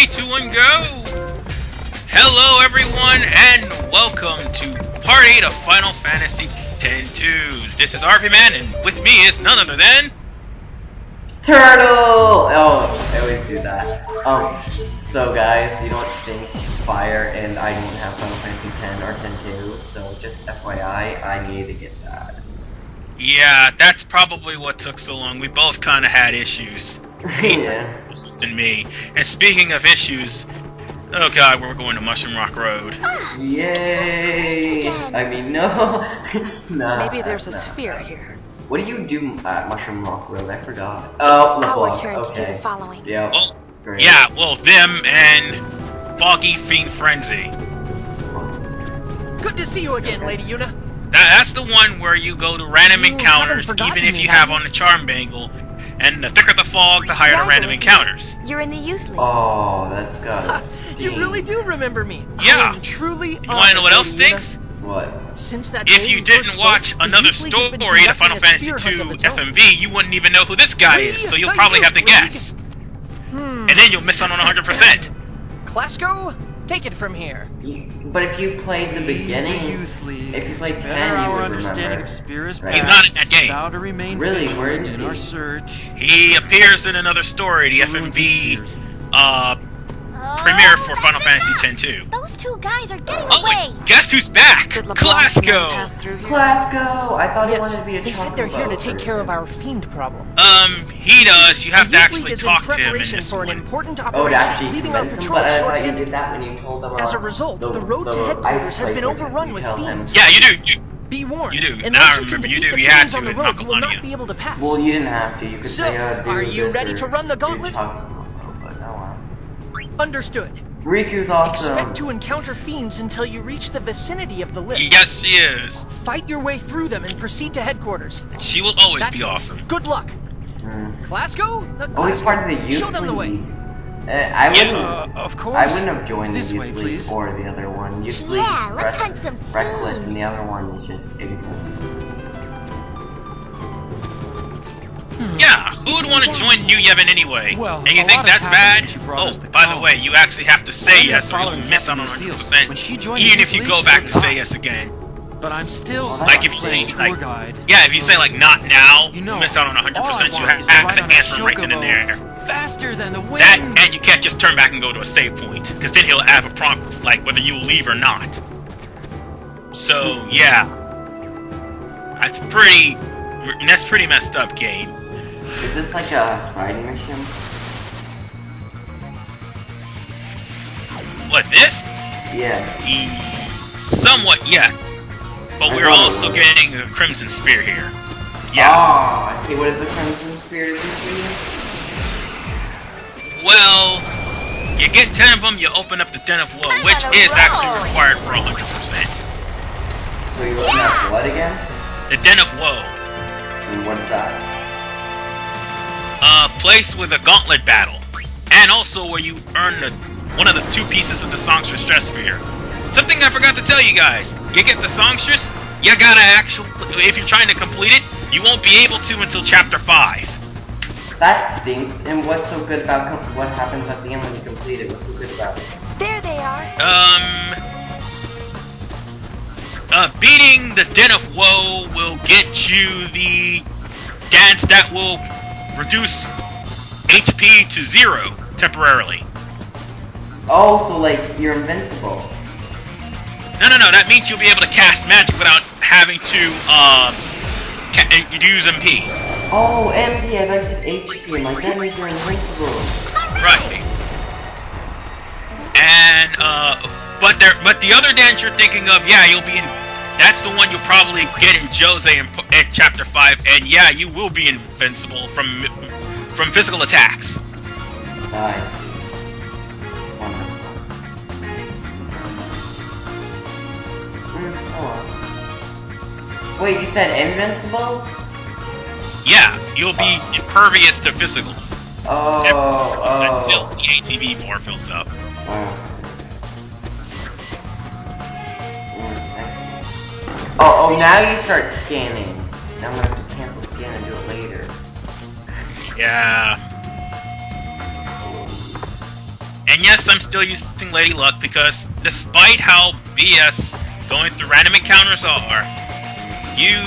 3, 2, 1, go! Hello everyone, and welcome to Part 8 of Final Fantasy X-2. This is RV Man, and with me is none other than... Turtle! Oh, I always do that. So guys, you know what stinks? Fire, and I don't have Final Fantasy X or X-2, so just FYI, I need to get that. Yeah, that's probably what took so long. We both kind of had issues. Yeah. Just than me. And speaking of issues, oh god, we're going to Mushroom Rock Road. Yay! I mean, no. Nah, Maybe there's a sphere here. What do you do at Mushroom Rock Road? I forgot. Oh, it's our LeBlanc. turn to do the following. Yeah. Well, great. yeah, well, them and Foggy Fiend Frenzy. Good to see you again, Lady Yuna. That's the one where you go to random You encounters, haven't forgotten even if me, you have have on the charm bangle. And the thicker the fog, the higher the random encounters. You're in the youth league. Oh, that's got You really do remember me. Yeah. I am truly You want to know what else honored, Lady stinks? What? Yuna. Since that If day you we didn't first watch spoke, the another Youth League has been story to conducting Final a Fantasy spear hunt of II its own. FMV, you wouldn't even know who this guy is, so you'll The probably Youth have to League. guess. And then you'll miss out on 100%. Klasko, take it from here. But if you played the beginning, if you played 10, you would understanding remember. of spirits. Right. He's not in that game. Vow to remain Really? faithful Where is in he? our search. He appears in another story, the FMV premiere for Final Fantasy X-2. Those two guys are getting Oh, away. wait, guess who's back? Did LeBlanc Clasco! through here? Klasko! I thought he Yes, wanted to be a they said they're here to take care of our fiend problem. He does. You have The to Youth League actually is talk in to him in preparation this for an one. important Oh, to operation, actually leaving our convince him, patrol but I thought you short-handed. did that when you told them As a result, the road to ice headquarters has place been where overrun you with tell him. fiends. Yeah, you do. Be warned. You do. Unless Now I you can remember you defeat do. the You had fiends to on the with road, you will Knuckle not be able to pass. Well, you didn't have to. You could So, say, do are you this ready or to run the you gauntlet? talk- but no, Understood. Riku's awesome. Expect to encounter fiends until you reach the vicinity of the lift. Yes, she is. Fight your way through them and proceed to headquarters. She will always That's be it. awesome. Good luck. Klasko? Oh, he's part of the youth Show them the way. league. I Yes. wouldn't. Of course. I wouldn't have joined This the way, youth league please. or the other one. Youth Yeah, league, let's hunt some reckless, fiends. and the other one is just ignorant. Yeah, who would want to join New Yevon anyway? Well, And you a think lot that's has happened bad? since you brought Oh, us the by the colony. way, you actually have to say I ended up yes or you'll following miss out on Captain Lucille. 100%. When she joined Even the if you Youth go League, back so to did say I. yes again. But I'm still Like if you say tour like, guide. yeah, if you say like not now, You know, you miss out on all I 100%. You want have is to ride to on a answer right then and there. chocobo faster than the wind. That, and you can't just turn back and go to a save point, because then he'll have a prompt like whether you will leave or not. So yeah, that's pretty messed up, game. Is this like a side mission? What, this? Yeah. Somewhat, yes. But I we're thought it also was. getting a Crimson Spear here. Yeah. Oh, I see. What is the Crimson Spirit do for Well, you get 10 of them, you open up the Den of Woe, which on a is actually roll. required for 100%. you? So you open up what again? The Den of Woe. And what's that? A place with a gauntlet battle. And also where you earn one of the 2 pieces of the Songstress Stress Sphere. Something I forgot to tell you guys. You get the Songstress, you gotta actually, if you're trying to complete it, you won't be able to until Chapter 5. That stinks. And what's so good about what happens at the end when you complete it? What's so good about it? There they are. Beating the Den of Woe will get you the dance that will reduce HP to 0 temporarily. Oh, so like you're invincible. No, that means you'll be able to cast magic without having to, use MP. Oh, MP, I thought you said HP. Like that means you're invincible. Right. And, but the other dance you're thinking of, yeah, you'll be in, that's the one you'll probably get in Jose in Chapter 5, and yeah, you will be invincible from physical attacks. I see. Oh. Wait, you said invincible? Yeah, you'll be impervious to physicals. Until the ATB bar fills up. I see. Oh, now you start scanning. Now I'm gonna have to cancel scan and do it later. Yeah. And yes, I'm still using Lady Luck because despite how BS going through random encounters are, you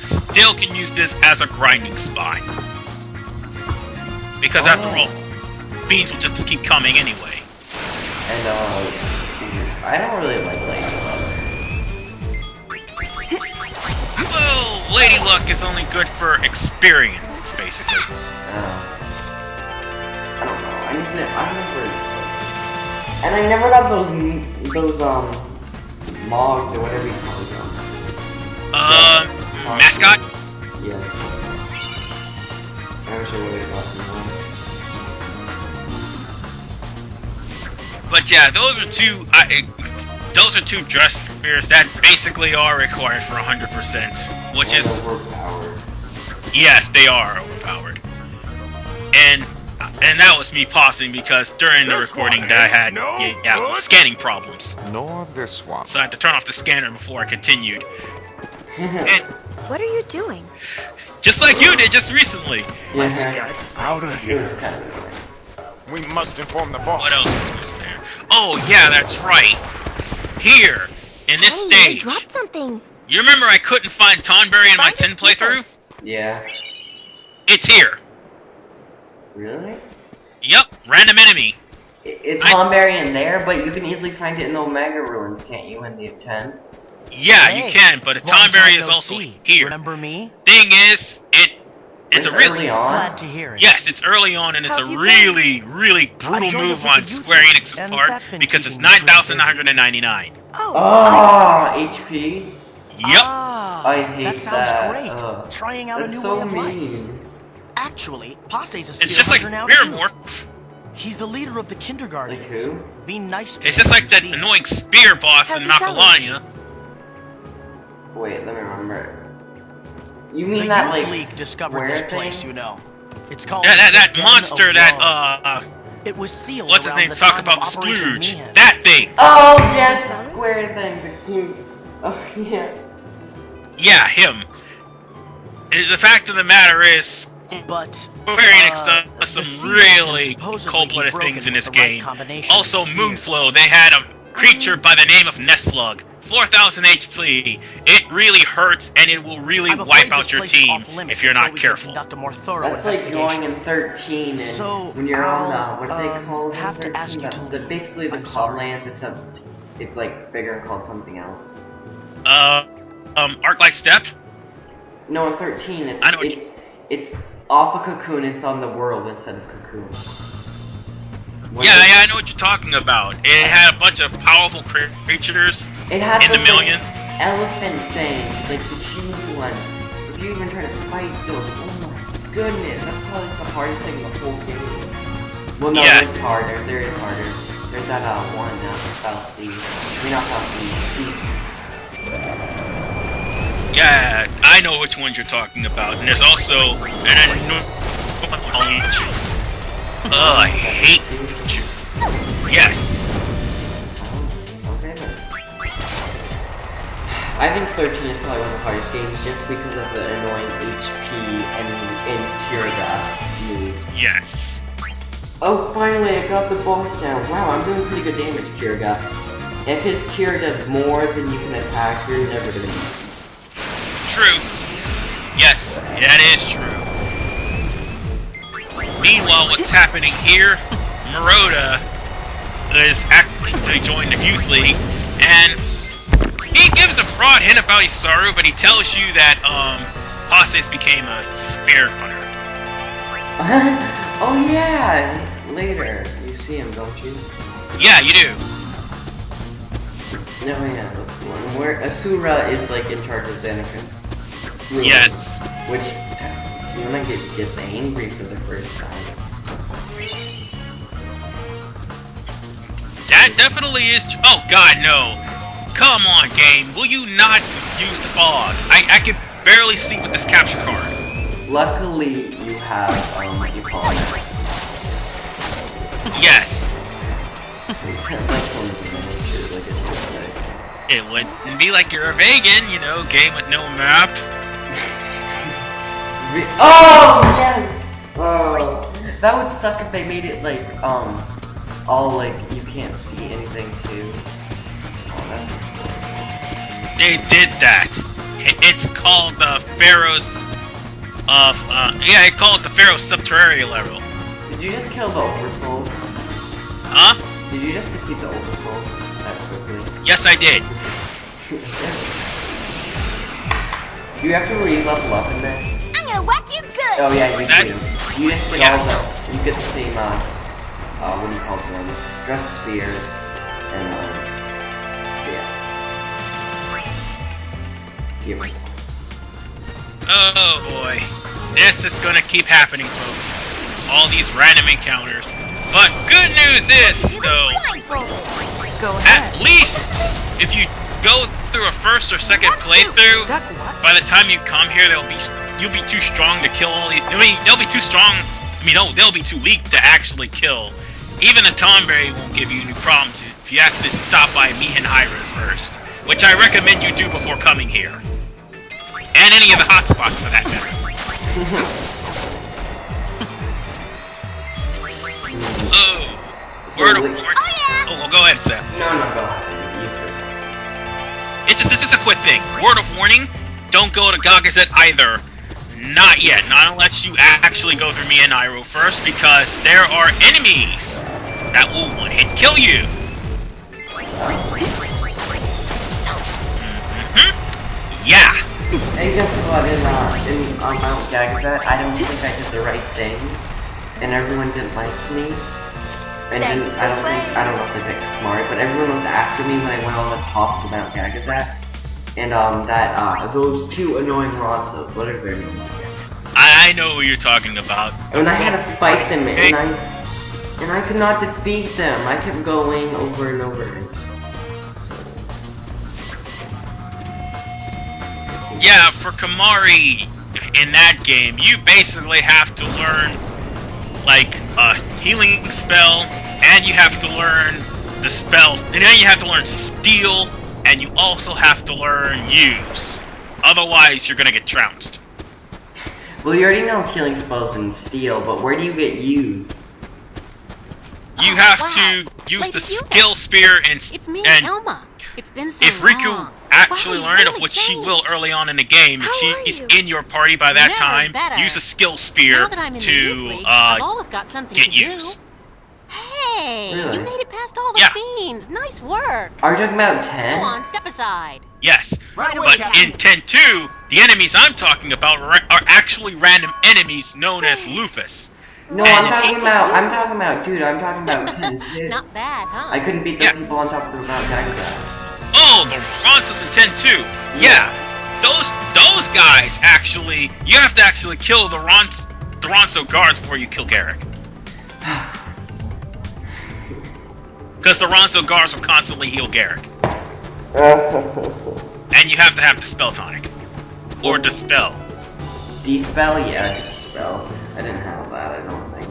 still can use this as a grinding spot. Because after all, beans will just keep coming anyway. And I don't really like Lady Luck. Well, Lady Luck is only good for experience, basically. I don't know. I never. And I never got those mogs or whatever you call them. Mascot? Yes. I wish I would have gotten one. But yeah, those are two dress spheres that basically are required for 100%, which is overpowered. Yes, they are overpowered. And that was me pausing because during the recording that I had scanning problems. Nor this one. So I had to turn off the scanner before I continued. And What are you doing? just like you did just recently. Let's get out of It was here. kind of annoying. We must inform the boss. What else was there? Oh yeah, that's right. Here, in this Hey, I stage. dropped something. You remember I couldn't find Tonberry in my Find 10 his playthrough? keepers. Yeah. It's here. Really? Yep, random enemy. It's Thornberry in there, but you can easily find it in the Omega Ruins, can't you, in the 10? Yeah, Hey, you can, but a long time Tonberry is no also see. here. Remember me? Thing is, it's a really early on. Glad to hear it. yes, it's early on, and it's How a have you really brutal I joined move up with on the youth Square league, Enix's and part that's been because it's keeping me pretty busy. 9,999. Oh, Oh, HP. Yep. Ah, I hate that sounds that. great. Ugh. Trying out a That's new so way of life. mean. Actually, Passe's a It's just like spear Spear hunter now, too. Morph. He's the leader of the kindergarten. Like who? Be nice to It's him just like when that you see him. annoying Spear boss How's in he selling? Macalania. Wait, let me remember. You The mean that, Youth like, League discovered square this thing? place, you know. It's called That the Den monster of that, Love. It was sealed what's his around name, the talk time about of Operation Splooge. Mayhem. That thing. Oh, yes, Sorry? the square thing. Oh, yeah. Yeah, him. The fact of the matter is, But Square Enix does the some seal really can supposedly cold-blooded be broken things in with this the right game. combination Also, of spheres. Moonflow, they had a creature by the name of Nesslug. 4,000 HP. It really hurts, and it will really I'm afraid wipe this out your place is team off-limits if you're until not we can careful. conduct a more thorough That's like going investigation. in 13 and So, when you're on I'll, what do they call it? in have to 13? ask you to The- basically the I'm sorry. Cloudlands, it's like bigger and called something else. Arc-like Step? No, in 13 it's I know what it's off a Cocoon, it's on the world instead of Cocoon. When Yeah, they- I know what you're talking about. It had a bunch of powerful creatures It had in the those, millions. like, elephant things, like the huge ones. If you even try to fight those, oh my goodness, that's probably the hardest thing in the whole game. Well, no, Yes. there's harder. There is harder. There's that one South Sea. I mean, not South Sea. Yeah, I know which ones you're talking about. And there's also an annoying. I hate you. Yes. Okay then. I think 13 is probably one of the hardest games just because of the annoying HP and Kiriga moves. Yes. Oh, finally, I got the boss down. Wow, I'm doing pretty good damage, Kiriga. If his cure does more than you can attack, you're never gonna beat him. True. Yes, that is true. Meanwhile, what's happening here? Maroda is actually joined the Youth League, and he gives a broad hint about Isaru, but he tells you that Passes became a spirit hunter. Oh yeah, later. You see him, don't you? Yeah, you do. No, yeah, that's the one where Asura is like in charge of Xanakon. Yes. Which, Fiona gets angry for the first time. That definitely is oh god, no. Come on, game. Will you not use the fog? I can barely see with this capture card. Luckily, you have, what you call it. Yes. That's one of the miniatures, like it's just like... It wouldn't be like you're a vegan, you know, game with no map. Oh, yes! Oh, that would suck if they made it like, all like you can't see anything too. Oh, that's They did that. It's called the Pharaoh's of yeah, they call it the Pharaoh's subterranean level. Did you just kill the Oversoul? Huh? Did you just defeat the Oversoul that quickly? Yes, I did. You have to re-level up in there. I'm gonna whack you good. Oh yeah, you What's that? do. You just get Yeah. all the, you get the same what do you call them? Dress spheres, and yeah. Here. Oh boy. This is gonna keep happening, folks. All these random encounters. But good news is, though, Go at ahead. least if you go through a first or second playthrough, Duck what? by the time you come here, you'll be too strong to kill all these. I mean, they'll be too strong. I mean, no, they'll be too weak to actually kill. Even a Tomberry won't give you any problems if you actually stop by me and Hyrule first, which I recommend you do before coming here, and any of the hotspots for that matter. Oh, word of warning. Oh, well, go ahead, Seth. No, go ahead. You sir. It's just a quick thing. Word of warning: don't go to Gagazet either. Not yet. Not unless you actually go through me and Iroh first, because there are enemies that will one-hit kill you. Yeah. And guess what? In Mount Gagazet, I don't think I did the right things, and everyone didn't like me. And Thanks didn't, for I don't know if they picked Kamari, but everyone was after me when I went on the top of Mount Gagazet. And those two annoying Ronsos, whatever their name was. I know who you're talking about. And I had to fight them, and I could not defeat them. I kept going over and over again. Yeah, for Kamari in that game, you basically have to learn like a healing spell, and you have to learn the spells, and then you have to learn Steel, and you also have to learn Use. Otherwise, you're gonna get trounced. Well, you already know healing spells and Steel, but where do you get used? You have wow. to use Wait, the did you- skill spear It's me, and Elma. It's been so if Riku long. actually Wow, learned you of which she really will early on in the game, How are if she's you? in your party by that Never time, better. use a skill spear Now that I'm in the youth to league, I've always got something get to use. do. Hey, Really? you made it past all the Yeah. fiends. Nice work. Are you talking about Go 10? on, step aside. Yes, Right away, but Captain. in 10-2, the enemies I'm talking about are actually random enemies known as Lupus. No, And I'm it- talking about, I'm talking about 10 too. Not bad, huh? I couldn't beat the Yeah. people on top of the Mount Gagazet. Oh, the Ronsos in 10-2. Yeah, those guys actually, you have to actually kill the Ronso guards before you kill Garrick. Because the Ronso guards will constantly heal Garrick. And you have to have Dispel Tonic. Or Dispel. Dispel? Yeah, Dispel. I didn't have that, I don't think.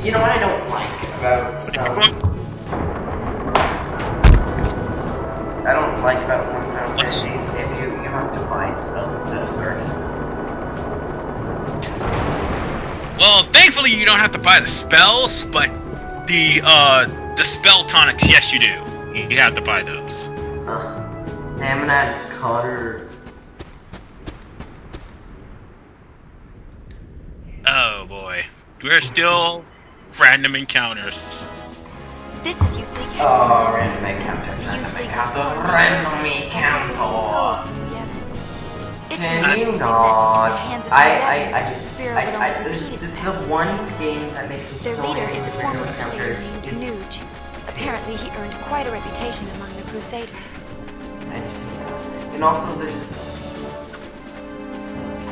You know what I don't like about If you're some... going- I don't like about some Final What's- Fantasies if you have to buy spells at the start. Well, thankfully you don't have to buy the spells, but the spell tonics, yes you do. You have to buy those. Hey, I'm gonna add Cotter. Oh boy. We're still random encounters. This is Youth League Oh, headquarters. random encounter. The Random Youth League was encounter. formed Random after encounter. proposed New Yevon. It's Can been you claimed not? that in the hands of New Yevon, the spirit would only this repeat its is past the one mistakes. game that makes me Their so leader angry is a for former random crusader encounters. named Nuge. Apparently, he earned quite a reputation among the crusaders. I just hate that. And also, there's just...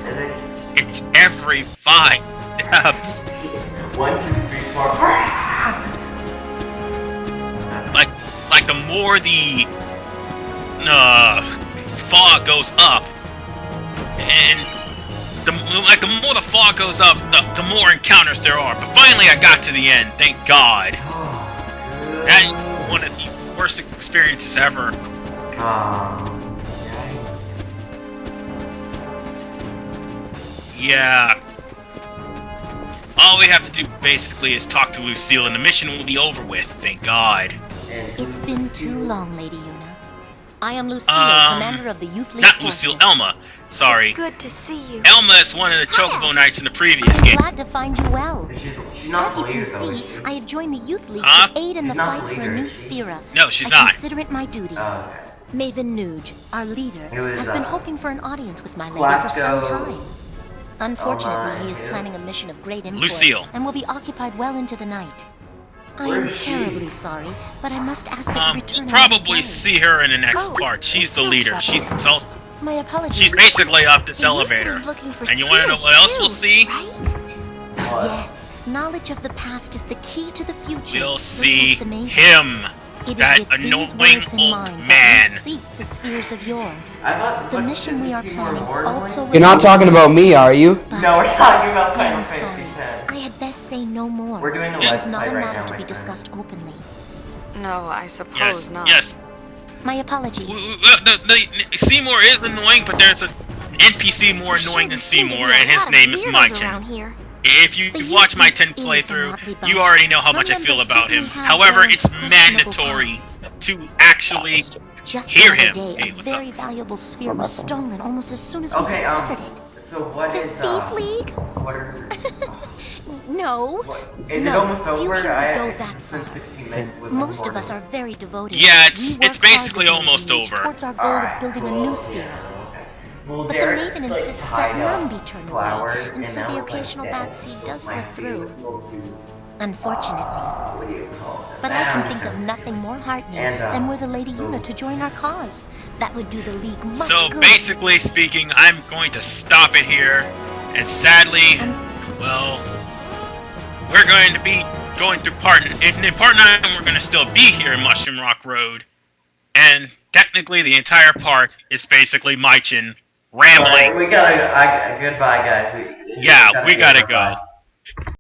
Is it? It's every 5 steps. 1, 2, 3, 4. Like the more the fog goes up, and the more the fog goes up, the more encounters there are. But finally, I got to the end. Thank God. That is one of the worst experiences ever. Yeah. All we have to do basically is talk to Lucille, and the mission will be over with. Thank God. It's been too long, Lady Una. I am Lucille, commander of the Youth League. Not Lucille, Elma. Sorry. It's good to see you. Elma is one of the Chocobo Knights in the previous I'm game. glad to find you well. She's not As you the can leader, though, see, is she? I have joined the Youth League Huh? to aid in the She's not fight the for a leader, new is she? Spira. No, she's I not. consider it my duty. Okay. Maven Nuge, our leader, It was, has been hoping for an audience with my lady for some Quasco. time. Unfortunately, he is yeah. planning a mission of great import Lucille. and will be occupied well into the night. I Where am is she? terribly sorry, but I must ask that you return We'll probably immediately. see her in the next Oh, part. She's the no leader. trouble. She's also, My apologies. she's basically up this The Youth elevator. League's looking for And you want to know spears, what else too, we'll see? Right? Yes, knowledge of the past is the key to the future. We'll This see is the main- him. It is That with these annoying words in old mind man. that we seek the spheres of yore. I thought The mission we are planning also. You're not talking about me, are you? But No, we're talking about I Final am Fantasy sorry. X. I had best say no more. We're doing a It is let's not play a right matter now, to my be friend. discussed openly. No, I suppose Yes, not. yes. My apologies. The Seymour is annoying, but there's an NPC more annoying than Seymour, and his name is Maichin. If you've watched my 10th playthrough, you already know how much I feel about him. However, it's mandatory to actually Just hear the other him. day, Hey, a what's up? very valuable sphere was stolen almost as soon as we Okay, discovered it. so what The is, Thief League? what are, No. is it No, almost few over? here I would go that it's been far. 16 minutes with Most of recording. us are very devoted. Yeah, We it's work hard basically with almost Maven Age over. towards our goal of building a new sphere. Well, But the Derek, Maven like, insists tied that up none be turned flowers, away, and so now the it's, like, occasional dead. bad seed does My slip seed through. was able to, Unfortunately. what do you call it? But I can think of nothing more heartening And, than were the Lady so- Una to join our cause. That would do the League much So good. basically speaking, I'm going to stop it here, and sadly, well, we're going to be going through in part 9, we're going to still be here in Mushroom Rock Road, and technically the entire part is basically Maichin rambling. Alright, we gotta, goodbye guys. Yeah, we gotta go. Bye.